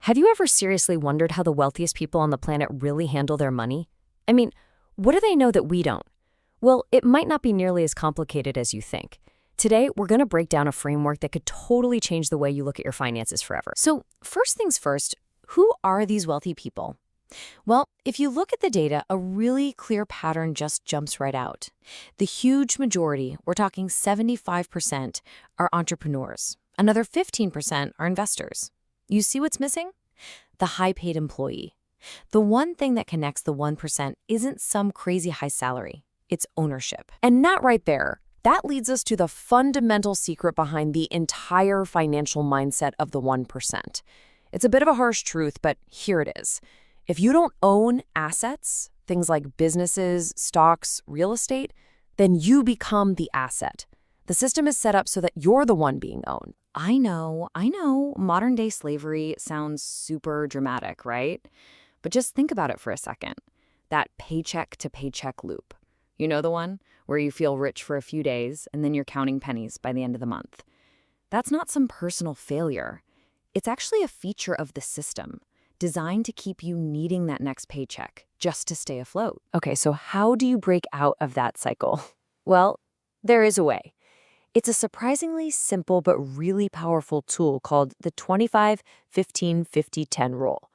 Have you ever seriously wondered how the wealthiest people on the planet really handle their money? I mean, what do they know that we don't? Well, it might not be nearly as complicated as you think. Today, we're going to break down a framework that could totally change the way you look at your finances forever. So, first things first, who are these wealthy people? Well, if you look at the data, a really clear pattern just jumps right out. The huge majority, we're talking 75%, are entrepreneurs. Another 15% are investors. You see what's missing? The high-paid employee. The one thing that connects the 1% isn't some crazy high salary. It's ownership. And that right there, that leads us to the fundamental secret behind the entire financial mindset of the 1%. It's a bit of a harsh truth, but here it is. If you don't own assets, things like businesses, stocks, real estate, then you become the asset. The system is set up so that you're the one being owned. I know, modern-day slavery sounds super dramatic, right? But just think about it for a second. That paycheck-to-paycheck loop. You know the one? Where you feel rich for a few days, and then you're counting pennies by the end of the month. That's not some personal failure. It's actually a feature of the system, designed to keep you needing that next paycheck just to stay afloat. Okay, so how do you break out of that cycle? Well, there is a way. It's a surprisingly simple but really powerful tool called the 25-15-50-10 rule.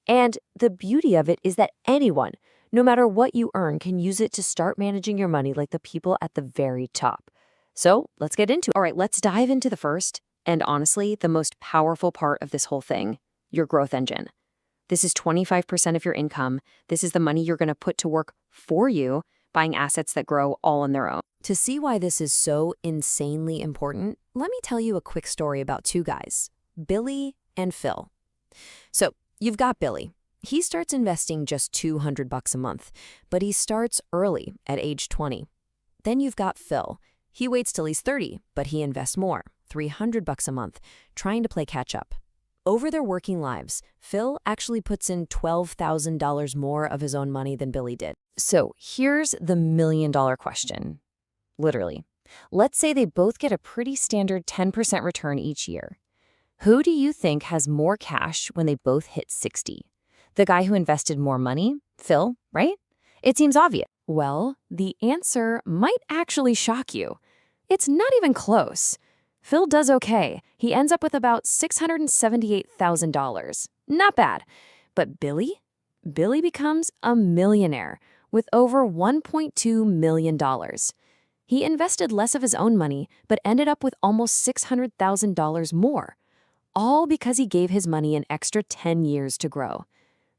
And the beauty of it is that anyone, no matter what you earn, can use it to start managing your money like the people at the very top. So let's get into it. All right, let's dive into the first, and honestly, the most powerful part of this whole thing, your growth engine. This is 25% of your income. This is the money you're going to put to work for you, buying assets that grow all on their own. To see why this is so insanely important, let me tell you a quick story about two guys, Billy and Phil. So you've got Billy. He starts investing just $200 a month, but he starts early at age 20. Then you've got Phil. He waits till he's 30, but he invests more, $300 a month, trying to play catch up. Over their working lives, Phil actually puts in $12,000 more of his own money than Billy did. So here's the million-dollar question. Literally. Let's say they both get a pretty standard 10% return each year. Who do you think has more cash when they both hit 60? The guy who invested more money? Phil, right? It seems obvious. Well, the answer might actually shock you. It's not even close. Phil does okay. He ends up with about $678,000. Not bad. But Billy? Billy becomes a millionaire with over $1.2 million. He invested less of his own money, but ended up with almost $600,000 more, all because he gave his money an extra 10 years to grow.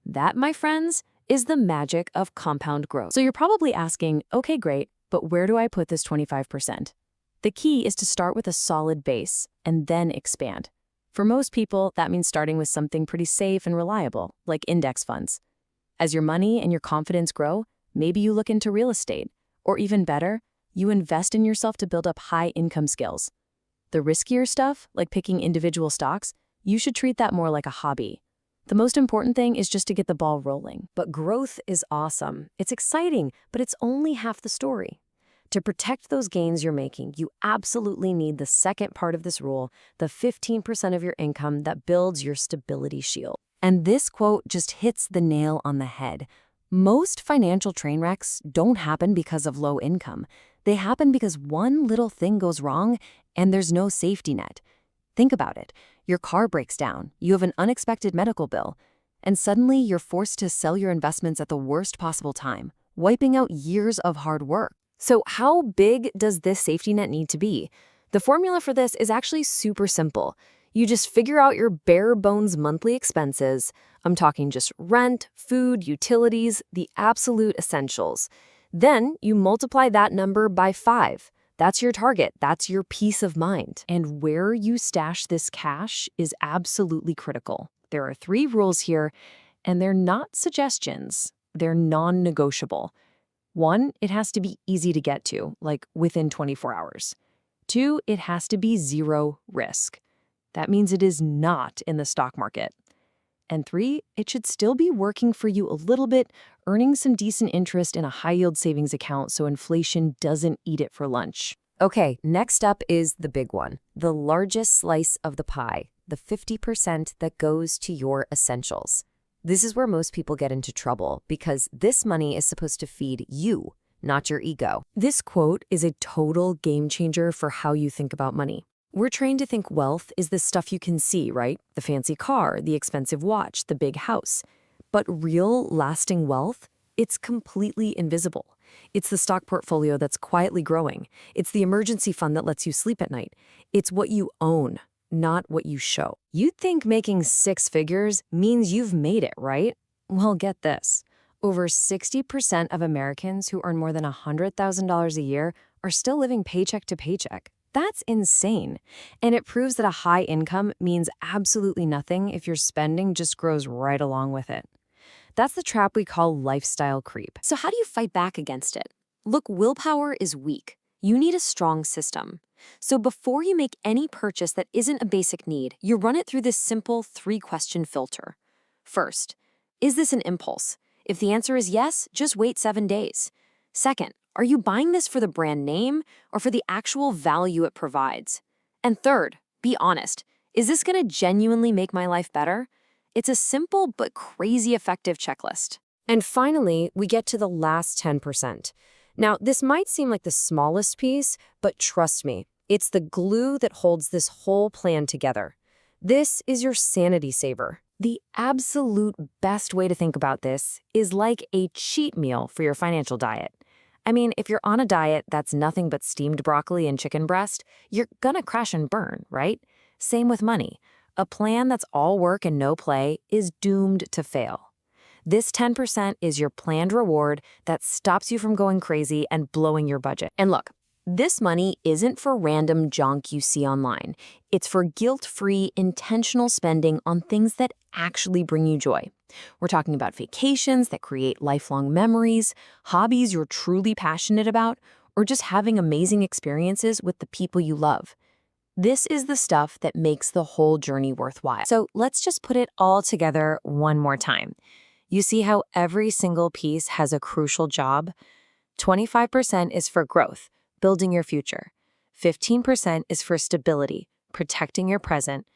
That, my friends, is the magic of compound growth. So you're probably asking, okay, great, but where do I put this 25%? The key is to start with a solid base and then expand. For most people, that means starting with something pretty safe and reliable, like index funds. As your money and your confidence grow, maybe you look into real estate, or even better, you invest in yourself to build up high-income skills. The riskier stuff, like picking individual stocks, you should treat that more like a hobby. The most important thing is just to get the ball rolling. But growth is awesome. It's exciting, but it's only half the story. To protect those gains you're making, you absolutely need the second part of this rule, the 15% of your income that builds your stability shield. And this quote just hits the nail on the head. Most financial train wrecks don't happen because of low income. They happen because one little thing goes wrong and there's no safety net. Think about it. Your car breaks down, you have an unexpected medical bill, and suddenly you're forced to sell your investments at the worst possible time, wiping out years of hard work. So how big does this safety net need to be? The formula for this is actually super simple. You just figure out your bare bones monthly expenses. I'm talking just rent, food, utilities, the absolute essentials. Then you multiply that number by 5. That's your target. That's your peace of mind. And where you stash this cash is absolutely critical. There are 3 rules here, and they're not suggestions. They're non-negotiable. 1, it has to be easy to get to, like within 24 hours. 2, it has to be zero risk. That means it is not in the stock market. And 3, it should still be working for you a little bit, earning some decent interest in a high-yield savings account so inflation doesn't eat it for lunch. Okay, next up is the big one, the largest slice of the pie, the 50% that goes to your essentials. This is where most people get into trouble because this money is supposed to feed you, not your ego. This quote is a total game changer for how you think about money. We're trained to think wealth is the stuff you can see, right? The fancy car, the expensive watch, the big house. But real, lasting wealth, it's completely invisible. It's the stock portfolio that's quietly growing. It's the emergency fund that lets you sleep at night. It's what you own, not what you show. You'd think making 6 figures means you've made it, right? Well, get this. Over 60% of Americans who earn more than $100,000 a year are still living paycheck to paycheck. That's insane. And it proves that a high income means absolutely nothing if your spending just grows right along with it. That's the trap we call lifestyle creep. So how do you fight back against it? Look, willpower is weak. You need a strong system. So before you make any purchase that isn't a basic need, you run it through this simple 3-question filter. First, is this an impulse? If the answer is yes, just wait 7 days. Second, are you buying this for the brand name or for the actual value it provides? And third, be honest. Is this going to genuinely make my life better? It's a simple but crazy effective checklist. And finally, we get to the last 10%. Now, this might seem like the smallest piece, but trust me, it's the glue that holds this whole plan together. This is your sanity saver. The absolute best way to think about this is like a cheat meal for your financial diet. I mean, if you're on a diet that's nothing but steamed broccoli and chicken breast, you're gonna crash and burn, right? Same with money. A plan that's all work and no play is doomed to fail. This 10% is your planned reward that stops you from going crazy and blowing your budget. And look, this money isn't for random junk you see online. It's for guilt-free, intentional spending on things that actually bring you joy. We're talking about vacations that create lifelong memories, hobbies you're truly passionate about, or just having amazing experiences with the people you love. This is the stuff that makes the whole journey worthwhile. So let's just put it all together one more time. You see how every single piece has a crucial job? 25% is for growth, building your future. 15% is for stability, protecting your present.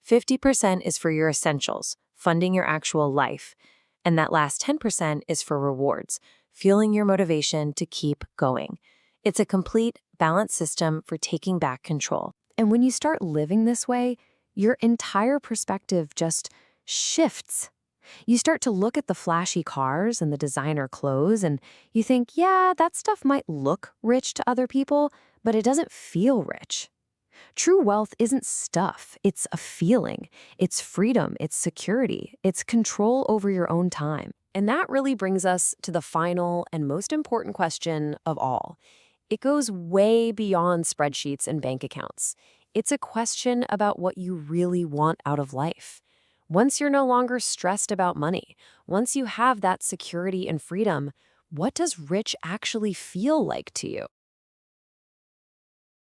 50% is for your essentials, funding your actual life. And that last 10% is for rewards, fueling your motivation to keep going. It's a complete, balanced system for taking back control. And when you start living this way, your entire perspective just shifts. You start to look at the flashy cars and the designer clothes, and you think, yeah, that stuff might look rich to other people, but it doesn't feel rich. True wealth isn't stuff, it's a feeling. It's freedom, it's security, it's control over your own time. And that really brings us to the final and most important question of all. It goes way beyond spreadsheets and bank accounts. It's a question about what you really want out of life. Once you're no longer stressed about money, once you have that security and freedom, what does rich actually feel like to you?